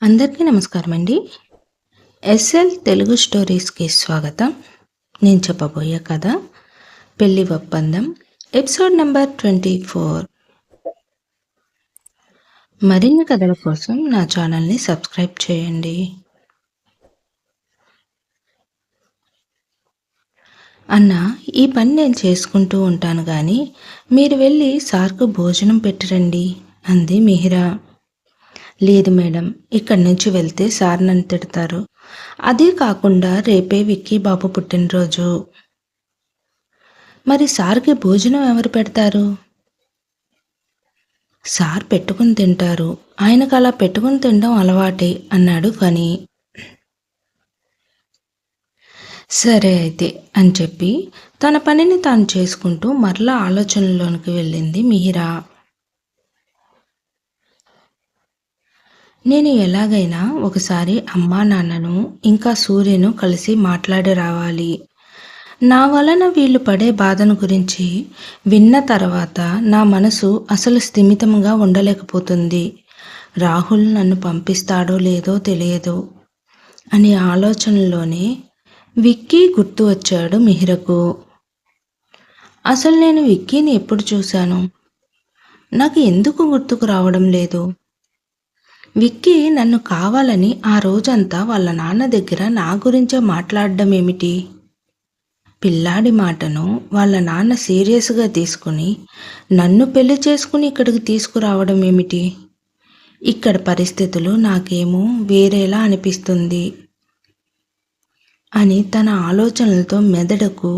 అందరికీ నమస్కారం అండి. ఎస్ఎల్ తెలుగు స్టోరీస్కి స్వాగతం. నేను చెప్పబోయే కథ పెళ్లి ఒప్పందం, ఎపిసోడ్ నెంబర్ 24. మరిన్ని కథల కోసం నా ఛానల్ని సబ్స్క్రైబ్ చేయండి. అన్న, ఈ పని నేను చేసుకుంటూ ఉంటాను కానీ మీరు వెళ్ళి సార్కు భోజనం పెట్టిరండి అంది మిహిరా. లేదు మేడం, ఇక్కడి నుంచి వెళ్తే సార్ నన్ను తిడతారు. అదే కాకుండా రేపే విక్కీ బాబు పుట్టినరోజు. మరి సార్కి భోజనం ఎవరు పెడతారు? సార్ పెట్టుకుని తింటారు. ఆయనకు అలా పెట్టుకుని తినడం అలవాటే అన్నాడు ఫనీ. సరే అయితే అని చెప్పి తన పనిని తాను చేసుకుంటూ మరలా ఆలోచనలోనికి వెళ్ళింది మిహిరా. నేను ఎలాగైనా ఒకసారి అమ్మా నాన్నను ఇంకా సూర్యను కలిసి మాట్లాడి రావాలి. నా వలన వీళ్ళు పడే బాధను గురించి విన్న తర్వాత నా మనసు అసలు స్థిమితంగా ఉండలేకపోతుంది. రాహుల్ నన్ను పంపిస్తాడో లేదో తెలియదు అనే ఆలోచనలోనే విక్కీ గుర్తు వచ్చాడు మిహిరకు. అసలు నేను విక్కీని ఎప్పుడు చూశాను? నాకు ఎందుకు గుర్తుకు రావడం లేదు? విక్కీ నన్ను కావాలని ఆ రోజంతా వాళ్ళ నాన్న దగ్గర నా గురించే మాట్లాడడం ఏమిటి? పిల్లాడి మాటను వాళ్ళ నాన్న సీరియస్గా తీసుకుని నన్ను పెళ్లి చేసుకుని ఇక్కడికి తీసుకురావడం ఏమిటి? ఇక్కడ పరిస్థితులు నాకేమో వేరేలా అనిపిస్తుంది అని తన ఆలోచనలతో మెదడుకు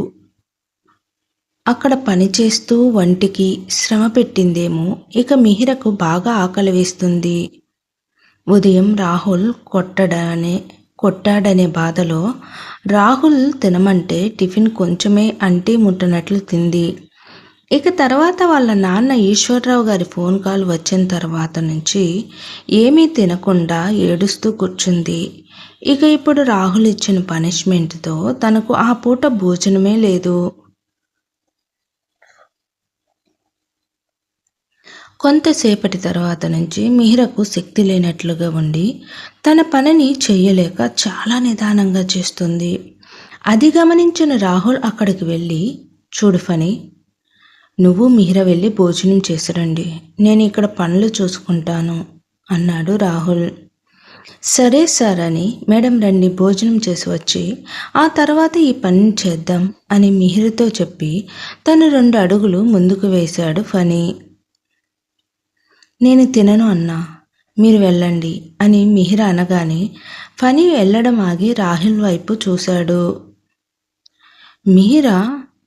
అక్కడ పనిచేస్తూ వంటికి శ్రమ పెట్టిందేమో. ఇక మిహిరకు బాగా ఆకలి వేస్తుంది. ఉదయం రాహుల్ కొట్టాడనే బాధలో రాహుల్ తినమంటే టిఫిన్ కొంచెమే అంటి ముట్టనట్లు తింది. ఇక తర్వాత వాళ్ళ నాన్న ఈశ్వర్రావు గారి ఫోన్ కాల్ వచ్చిన తర్వాత నుంచి ఏమీ తినకుండా ఏడుస్తూ కూర్చుంది. ఇక ఇప్పుడు రాహుల్ ఇచ్చిన పనిష్మెంట్తో తనకు ఆ పూట భోజనమే లేదు. కొంతసేపటి తర్వాత నుంచి మిహిరకు శక్తి లేనట్లుగా ఉండి తన పనిని చెయ్యలేక చాలా నిదానంగా చేస్తుంది. అది గమనించిన రాహుల్ అక్కడికి వెళ్ళి, చూడు ఫనీ, నువ్వు మిహిర వెళ్ళి భోజనం చేసిరండి, నేను ఇక్కడ పనులు చూసుకుంటాను అన్నాడు రాహుల్. సరే సార్ అని మేడం రండి భోజనం చేసి వచ్చి ఆ తర్వాత ఈ పనిని చేద్దాం అని మిహిరతో చెప్పి తను 2 అడుగులు ముందుకు వేశాడు ఫనీ. నేను తినను అన్నా, మీరు వెళ్ళండి అని మిహిర అనగానే ఫనీ వెళ్ళడం ఆగి రాహుల్ వైపు చూశాడు. మిహిర,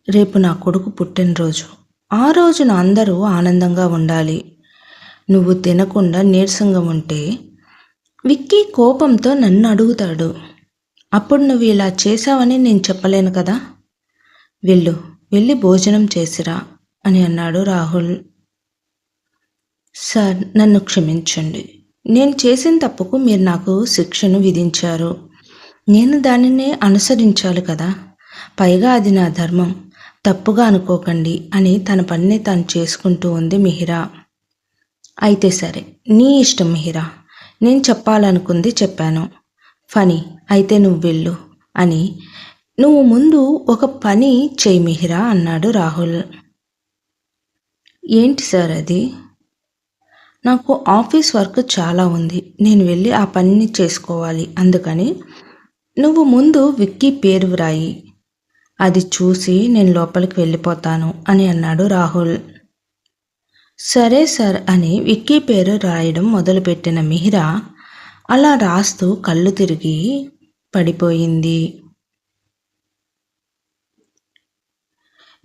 రేపు నా కొడుకు పుట్టినరోజు. ఆ రోజున అందరూ ఆనందంగా ఉండాలి. నువ్వు తినకుండా నీరసంగా ఉంటే విక్కీ కోపంతో నన్ను అడుగుతాడు. అప్పుడు నువ్వు ఇలా చేశావని నేను చెప్పలేను కదా. వెళ్ళి భోజనం చేసిరా అని అన్నాడు రాహుల్. సార్, నన్ను క్షమించండి. నేను చేసిన తప్పుకు మీరు నాకు శిక్షను విధించారు. నేను దానినే అనుసరించాలి కదా. పైగా అది నా ధర్మం. తప్పుగా అనుకోకండి అని తన పనిని తాను చేసుకుంటూ ఉంది మిహిరా. అయితే సరే, నీ ఇష్టం మిహిరా. నేను చెప్పాలనుకుంది చెప్పాను. ఫనీ, అయితే నువ్వు వెళ్ళు అని నువ్వు ముందు ఒక పని చెయ్యి మిహిరా అన్నాడు రాహుల్. ఏంటి సార్ అది? నాకు ఆఫీస్ వర్క్ చాలా ఉంది. నేను వెళ్ళి ఆ పనిని చేసుకోవాలి. అందుకని నువ్వు ముందు విక్కీ పేరు వ్రాయి. అది చూసి నేను లోపలికి వెళ్ళిపోతాను అని అన్నాడు రాహుల్. సరే సార్ అని విక్కీ పేరు రాయడం మొదలుపెట్టిన మిహిరా అలా రాస్తూ కళ్ళు తిరిగి పడిపోయింది.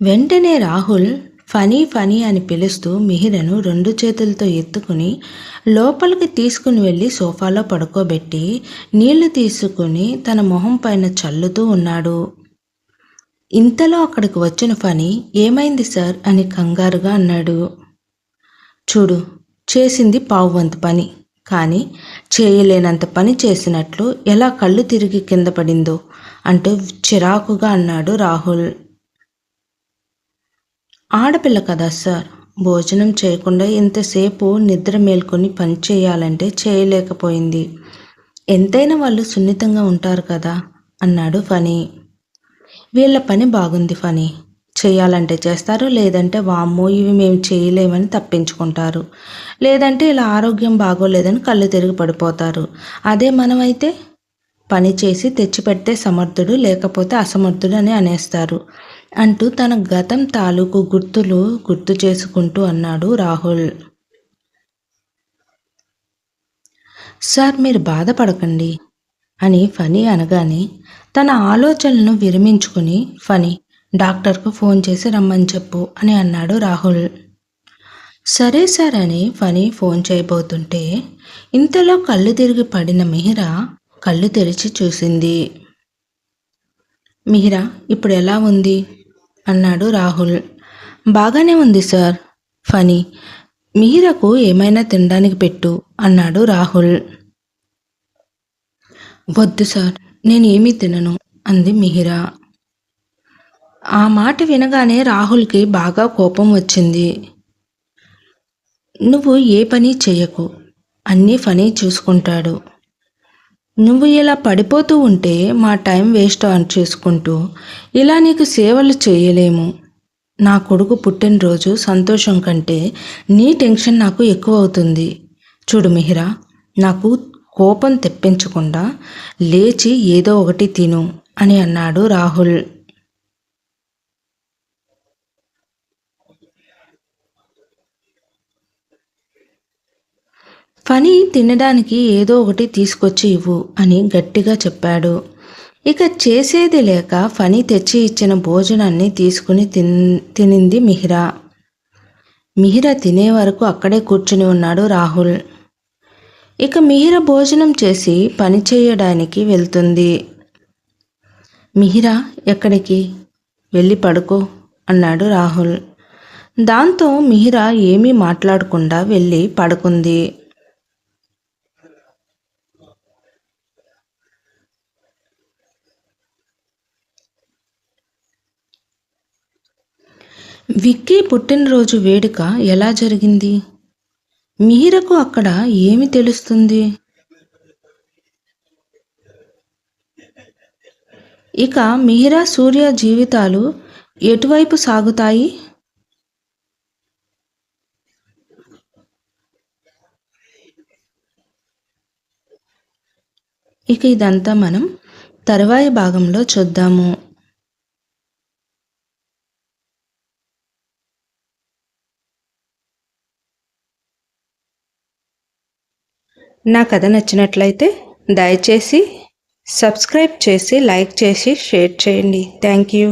వెంటనే రాహుల్ ఫనీ అని పిలుస్తూ మిహిరను 2 చేతులతో ఎత్తుకుని లోపలికి తీసుకుని వెళ్ళి సోఫాలో పడుకోబెట్టి నీళ్లు తీసుకుని తన మొహం పైన చల్లుతూ ఉన్నాడు. ఇంతలో అక్కడికి వచ్చిన ఫనీ, ఏమైంది సార్ అని కంగారుగా అన్నాడు. చూడు, చేసింది పావువంతు పని, కానీ చేయలేనంత పని చేసినట్లు ఎలా కళ్ళు తిరిగి కింద పడిందో అంటూ చిరాకుగా అన్నాడు రాహుల్. ఆడపిల్ల కదా సార్, భోజనం చేయకుండా ఇంతసేపు నిద్ర మేల్కొని పని చేయాలంటే చేయలేకపోయింది. ఎంతైనా వాళ్ళు సున్నితంగా ఉంటారు కదా అన్నాడు ఫనీ. వీళ్ళ పని బాగుంది ఫనీ. చేయాలంటే చేస్తారు, లేదంటే వామ్మో ఇవి మేము చేయలేమని తప్పించుకుంటారు. లేదంటే ఇలా ఆరోగ్యం బాగోలేదని కళ్ళు తిరిగి పడిపోతారు. అదే మనమైతే పని చేసి తెచ్చిపెడితే సమర్థుడు, లేకపోతే అసమర్థుడు అని అనేస్తారు అంటూ తన గతం తాలూకు గుర్తులు గుర్తు చేసుకుంటూ అన్నాడు రాహుల్. సార్ మీరు బాధపడకండి అని ఫనీ అనగానే తన ఆలోచనలను విరమించుకుని ఫనీ డాక్టర్కు ఫోన్ చేసి రమ్మని చెప్పు అని అన్నాడు రాహుల్. సరే సార్ అని ఫనీ ఫోన్ చేయబోతుంటే ఇంతలో కళ్ళు తిరిగి పడిన మిహిరా కళ్ళు తెరిచి చూసింది. మిహిరా ఇప్పుడు ఎలా ఉంది అన్నాడు రాహుల్. బాగానే ఉంది సార్. ఫనీ మిహిరకు ఏమైనా తినడానికి పెట్టు అన్నాడు రాహుల్. వద్దు సార్, నేనేమీ తినను అంది మిహిరా. ఆ మాట వినగానే రాహుల్కి బాగా కోపం వచ్చింది. నువ్వు ఏ పని చెయ్యకు, అన్నీ ఫనీ చూసుకుంటాడు. నువ్వు ఇలా పడిపోతూ ఉంటే మా టైం వేస్ట్ అని చేసుకుంటూ ఇలా నీకు సేవలు చేయలేము. నా కొడుకు పుట్టినరోజు సంతోషం కంటే నీ టెన్షన్ నాకు ఎక్కువ అవుతుంది. చూడు మిహిరా, నాకు కోపం తెప్పించకుండా లేచి ఏదో ఒకటి తిను అని అన్నాడు రాహుల్. ఫనీ తినడానికి ఏదో ఒకటి తీసుకొచ్చి ఇవ్వు అని గట్టిగా చెప్పాడు. ఇక చేసేది లేక ఫనీ తెచ్చి ఇచ్చిన భోజనాన్ని తీసుకుని తినింది మిహిరా. మిహిరా తినే వరకు అక్కడే కూర్చుని ఉన్నాడు రాహుల్. ఇక మిహిరా భోజనం చేసి పని చేయడానికి వెళ్తుంది. మిహిరా ఎక్కడికి? వెళ్ళి పడుకో అన్నాడు రాహుల్. దాంతో మిహిరా ఏమీ మాట్లాడకుండా వెళ్ళి పడుకుంది. విక్కీ పుట్టినరోజు వేడుక ఎలా జరిగింది? మిహిరకు అక్కడ ఏమి తెలుస్తుంది? ఇక మిహిరా సూర్య జీవితాలు ఎటువైపు సాగుతాయి? ఇక ఇదంతా మనం తరువాయి భాగంలో చూద్దాము. నా కథ నచ్చినట్లయితే దయచేసి సబ్స్క్రైబ్ చేసి లైక్ చేసి షేర్ చేయండి. Thank you.